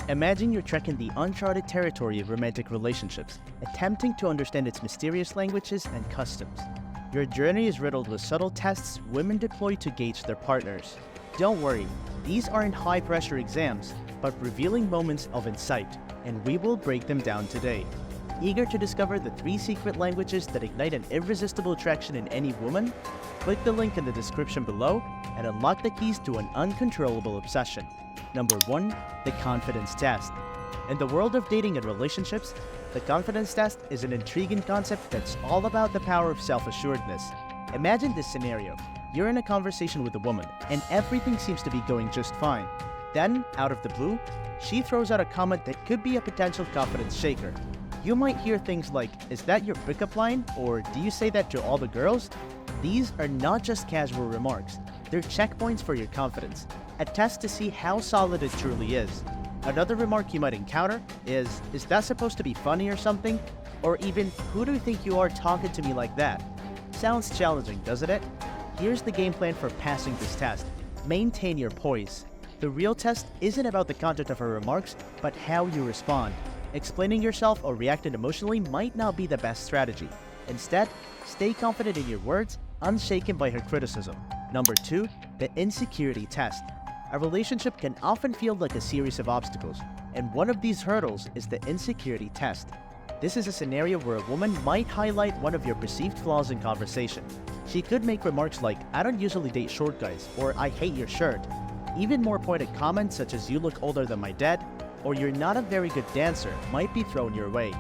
Imagine you're trekking the uncharted territory of romantic relationships, attempting to understand its mysterious languages and customs. Your journey is riddled with subtle tests women deploy to gauge their partners. Don't worry, these aren't high-pressure exams, but revealing moments of insight, and we will break them down today. Eager to discover the 3 secret languages that ignite an irresistible attraction in any woman? Click the link in the description below and unlock the keys to an uncontrollable obsession. Number 1. The confidence test. In the world of dating and relationships, the confidence test is an intriguing concept that's all about the power of self-assuredness. Imagine this scenario. You're in a conversation with a woman, and everything seems to be going just fine. Then, out of the blue, she throws out a comment that could be a potential confidence shaker. You might hear things like, "Is that your pickup line?" or "Do you say that to all the girls?" These are not just casual remarks. They're checkpoints for your confidence, a test to see how solid it truly is. Another remark you might encounter is that supposed to be funny or something? Or even, "Who do you think you are talking to me like that?" Sounds challenging, doesn't it? Here's the game plan for passing this test. Maintain your poise. The real test isn't about the content of her remarks, but how you respond. Explaining yourself or reacting emotionally might not be the best strategy. Instead, stay confident in your words, unshaken by her criticism. Number 2. The insecurity test. A relationship can often feel like a series of obstacles, and one of these hurdles is the insecurity test. This is a scenario where a woman might highlight one of your perceived flaws in conversation. She could make remarks like, "I don't usually date short guys," or "I hate your shirt." Even more pointed comments such as "You look older than my dad," or "You're not a very good dancer" might be thrown your way.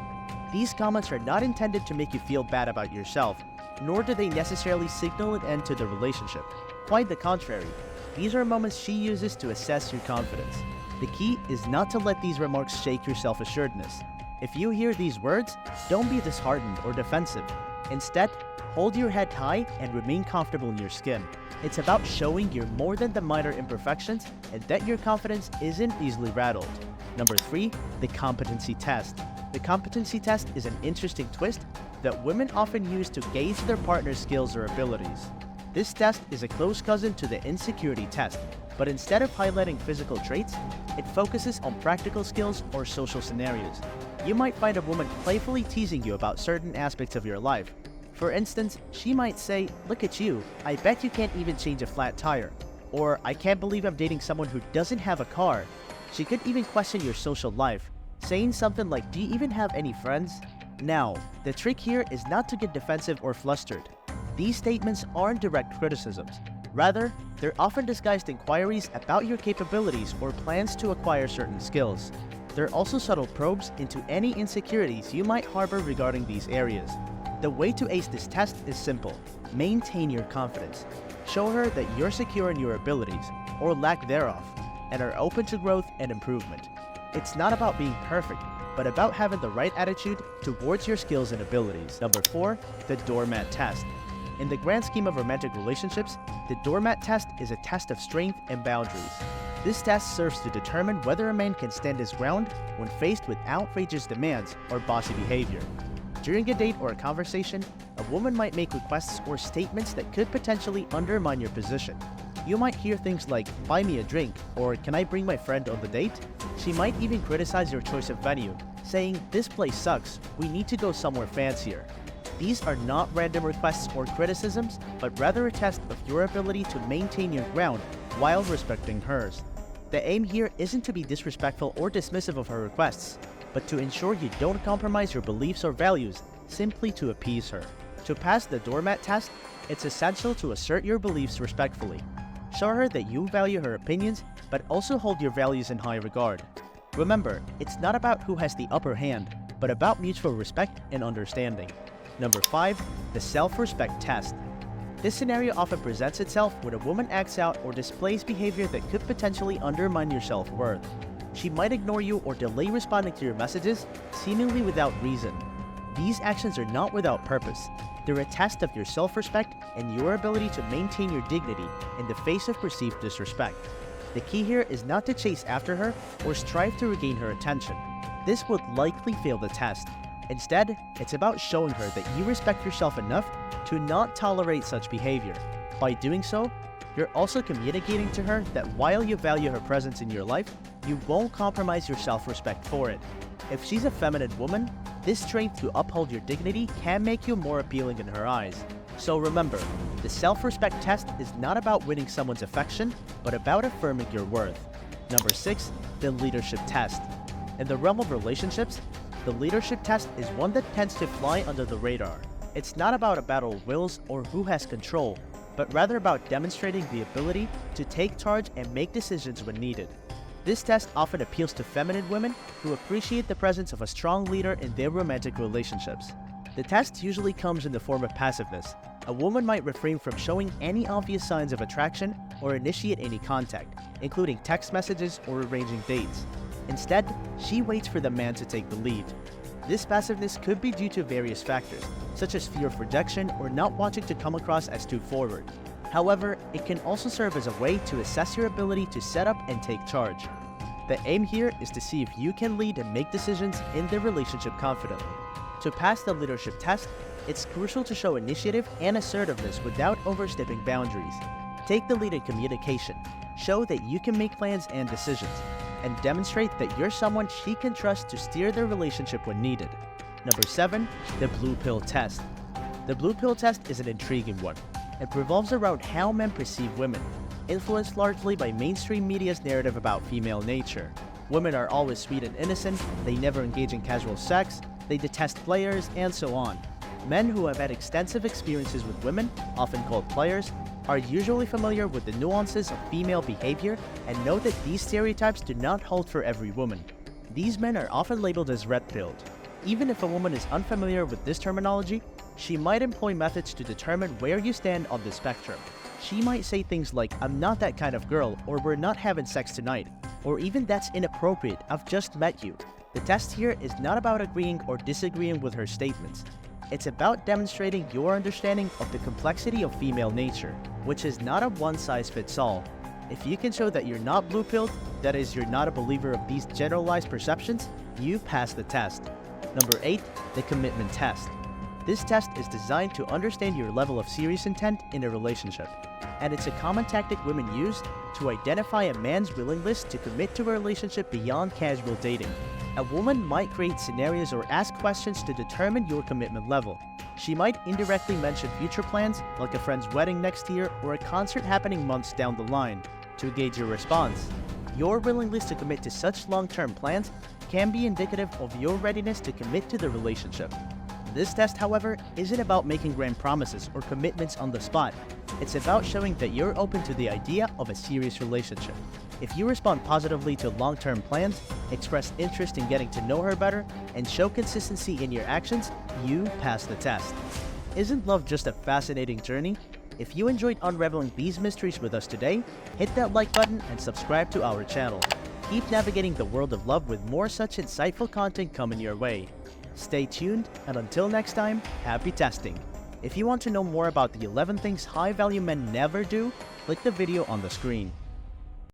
These comments are not intended to make you feel bad about yourself, nor do they necessarily signal an end to the relationship. Quite the contrary, these are moments she uses to assess your confidence. The key is not to let these remarks shake your self-assuredness. If you hear these words, don't be disheartened or defensive. Instead, hold your head high and remain comfortable in your skin. It's about showing you're more than the minor imperfections and that your confidence isn't easily rattled. Number 3. The competency test. The competency test is an interesting twist that women often use to gauge their partner's skills or abilities. This test is a close cousin to the insecurity test, but instead of highlighting physical traits, it focuses on practical skills or social scenarios. You might find a woman playfully teasing you about certain aspects of your life. For instance, she might say, "Look at you, I bet you can't even change a flat tire." Or, "I can't believe I'm dating someone who doesn't have a car." She could even question your social life, saying something like, "Do you even have any friends?" Now, the trick here is not to get defensive or flustered. These statements aren't direct criticisms. Rather, they're often disguised inquiries about your capabilities or plans to acquire certain skills. They're also subtle probes into any insecurities you might harbor regarding these areas. The way to ace this test is simple. Maintain your confidence. Show her that you're secure in your abilities, or lack thereof, and are open to growth and improvement. It's not about being perfect, but about having the right attitude towards your skills and abilities. Number 4. The doormat test. In the grand scheme of romantic relationships, the doormat test is a test of strength and boundaries. This test serves to determine whether a man can stand his ground when faced with outrageous demands or bossy behavior. During a date or a conversation, a woman might make requests or statements that could potentially undermine your position. You might hear things like, "Buy me a drink," or "Can I bring my friend on the date?" She might even criticize your choice of venue, saying, "This place sucks, we need to go somewhere fancier." These are not random requests or criticisms, but rather a test of your ability to maintain your ground while respecting hers. The aim here isn't to be disrespectful or dismissive of her requests, but to ensure you don't compromise your beliefs or values simply to appease her. To pass the doormat test, it's essential to assert your beliefs respectfully. Show her that you value her opinions, but also hold your values in high regard. Remember, it's not about who has the upper hand, but about mutual respect and understanding. Number 5. The self-respect test. This scenario often presents itself when a woman acts out or displays behavior that could potentially undermine your self-worth. She might ignore you or delay responding to your messages, seemingly without reason. These actions are not without purpose. They're a test of your self-respect and your ability to maintain your dignity in the face of perceived disrespect. The key here is not to chase after her or strive to regain her attention. This would likely fail the test. Instead, it's about showing her that you respect yourself enough to not tolerate such behavior. By doing so, you're also communicating to her that while you value her presence in your life, you won't compromise your self-respect for it. If she's a feminine woman, this strength to uphold your dignity can make you more appealing in her eyes. So remember, the self-respect test is not about winning someone's affection, but about affirming your worth. Number 6, the leadership test. In the realm of relationships, the leadership test is one that tends to fly under the radar. It's not about a battle of wills or who has control, but rather about demonstrating the ability to take charge and make decisions when needed. This test often appeals to feminine women who appreciate the presence of a strong leader in their romantic relationships. The test usually comes in the form of passiveness. A woman might refrain from showing any obvious signs of attraction or initiate any contact, including text messages or arranging dates. Instead, she waits for the man to take the lead. This passiveness could be due to various factors, such as fear of rejection or not wanting to come across as too forward. However, it can also serve as a way to assess your ability to set up and take charge. The aim here is to see if you can lead and make decisions in the relationship confidently. To pass the leadership test, it's crucial to show initiative and assertiveness without overstepping boundaries. Take the lead in communication, show that you can make plans and decisions, and demonstrate that you're someone she can trust to steer their relationship when needed. Number 7, the blue pill test. The blue pill test is an intriguing one. It revolves around how men perceive women, influenced largely by mainstream media's narrative about female nature. Women are always sweet and innocent, they never engage in casual sex, they detest players, and so on. Men who have had extensive experiences with women, often called players, are usually familiar with the nuances of female behavior and know that these stereotypes do not hold for every woman. These men are often labeled as red-pilled. Even if a woman is unfamiliar with this terminology, she might employ methods to determine where you stand on the spectrum. She might say things like, "I'm not that kind of girl," or "We're not having sex tonight," or even "That's inappropriate, I've just met you." The test here is not about agreeing or disagreeing with her statements. It's about demonstrating your understanding of the complexity of female nature, which is not a one-size-fits-all. If you can show that you're not blue-pilled, that is, you're not a believer of these generalized perceptions, you pass the test. Number 8, the commitment test. This test is designed to understand your level of serious intent in a relationship, and it's a common tactic women use to identify a man's willingness to commit to a relationship beyond casual dating. A woman might create scenarios or ask questions to determine your commitment level. She might indirectly mention future plans, like a friend's wedding next year or a concert happening months down the line, to gauge your response. Your willingness to commit to such long-term plans can be indicative of your readiness to commit to the relationship. This test, however, isn't about making grand promises or commitments on the spot. It's about showing that you're open to the idea of a serious relationship. If you respond positively to long-term plans, express interest in getting to know her better, and show consistency in your actions, you pass the test. Isn't love just a fascinating journey? If you enjoyed unraveling these mysteries with us today, hit that like button and subscribe to our channel. Keep navigating the world of love with more such insightful content coming your way. Stay tuned, and until next time, happy testing! If you want to know more about the 11 things high-value men never do, click the video on the screen.